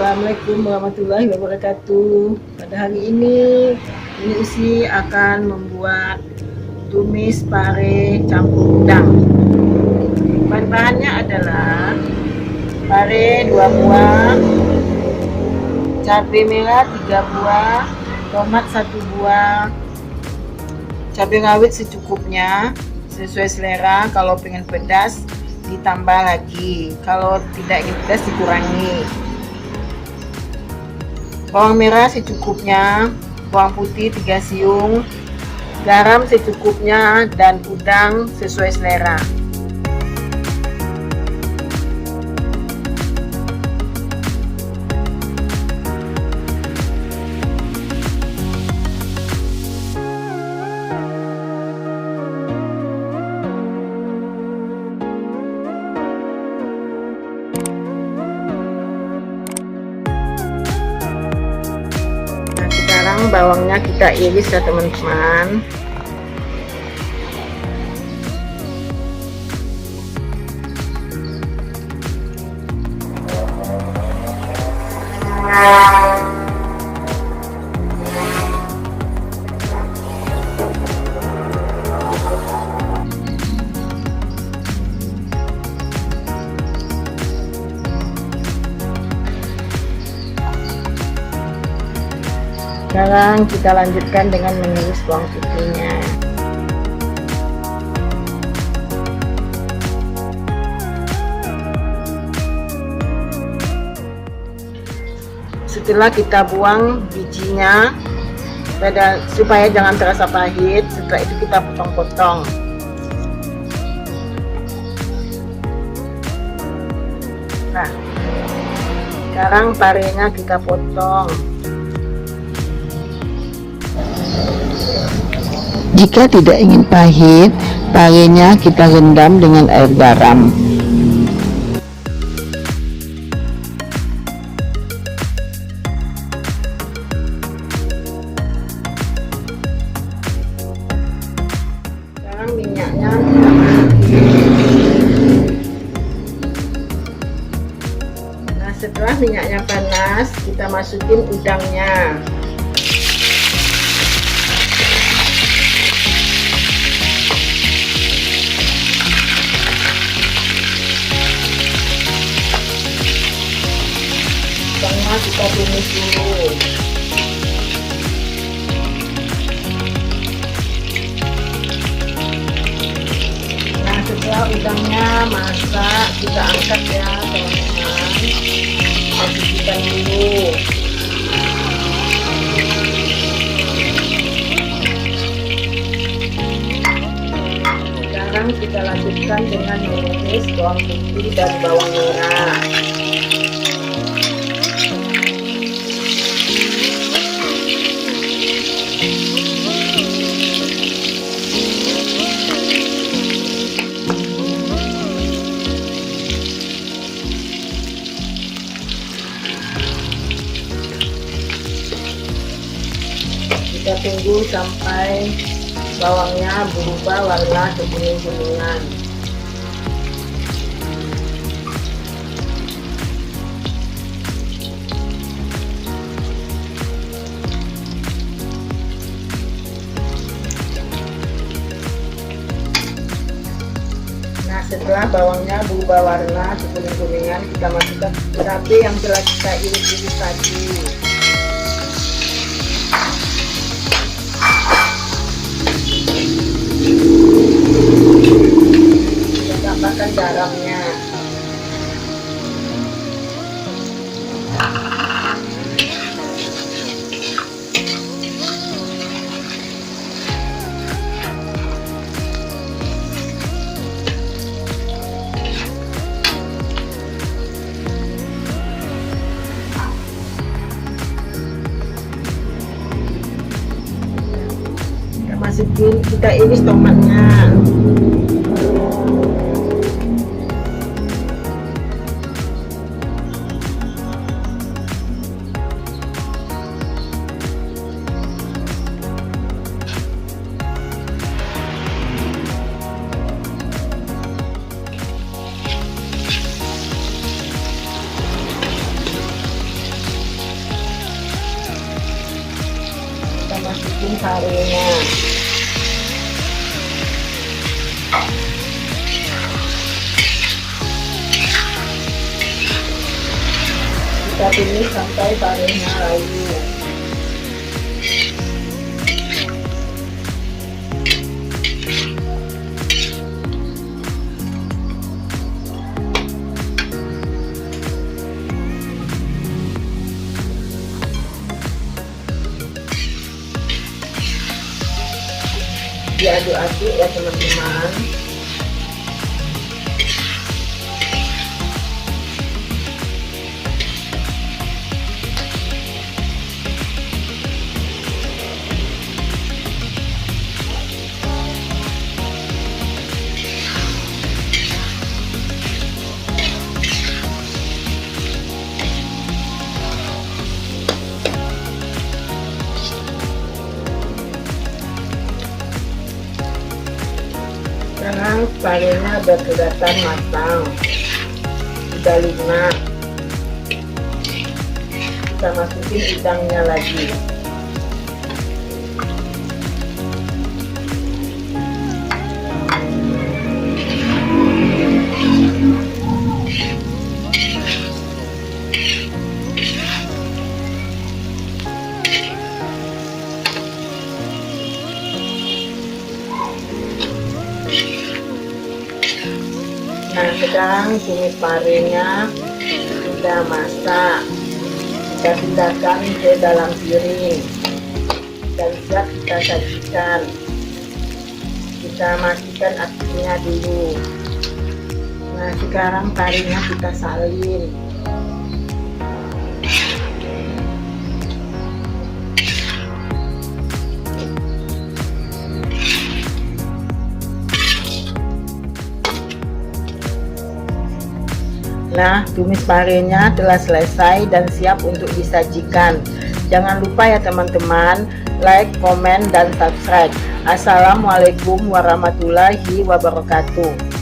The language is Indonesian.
Assalamualaikum warahmatullahi wabarakatuh. Pada hari ini Usi akan membuat tumis pare campur udang. Bahan-bahannya adalah pare 2 buah, cabai merah 3 buah, tomat 1 buah, cabai rawit secukupnya sesuai selera. Kalau pengen pedas ditambah lagi, kalau tidak ingin pedas dikurangi. Bawang merah secukupnya, bawang putih 3 siung, garam secukupnya, dan udang sesuai selera. Sekarang bawangnya kita iris ya teman-teman. Sekarang kita lanjutkan dengan mengiris bawang putihnya. Setelah kita buang bijinya supaya jangan terasa pahit, setelah itu kita potong-potong. Nah, sekarang parenya kita potong. Jika tidak ingin pahit, parenya kita rendam dengan air garam. Sekarang minyaknya kita masukin. Nah, setelah minyaknya panas, kita masukin udangnya. Kita tumis dulu. Nah, setelah udangnya masak, kita angkat ya teman-teman. Kita cucikan dulu. Sekarang kita lanjutkan dengan menumis bawang putih dan bawang merah. Kita tunggu sampai bawangnya berubah warna kekuning-kuningan. Nah, setelah bawangnya berubah warna kekuning-kuningan, kita masukkan cabai yang telah kita iris-iris tadi. Tambahkan garamnya. Kita iris tomatnya. parenya. Kita tumis sampai parenya layu. Diaduk-aduk ya teman-teman. Sekarang parenya udah kelihatan matang, udah lunak. Kita masukin udangnya lagi. Nah, sekarang tumis parenya sudah masak. Kita pindahkan ke dalam piring dan siap kita sajikan. Kita matikan apinya dulu. Nah, sekarang parenya kita salin. Nah, tumis parenya telah selesai dan siap untuk disajikan. Jangan lupa ya teman-teman, like, komen, dan subscribe. Assalamualaikum warahmatullahi wabarakatuh.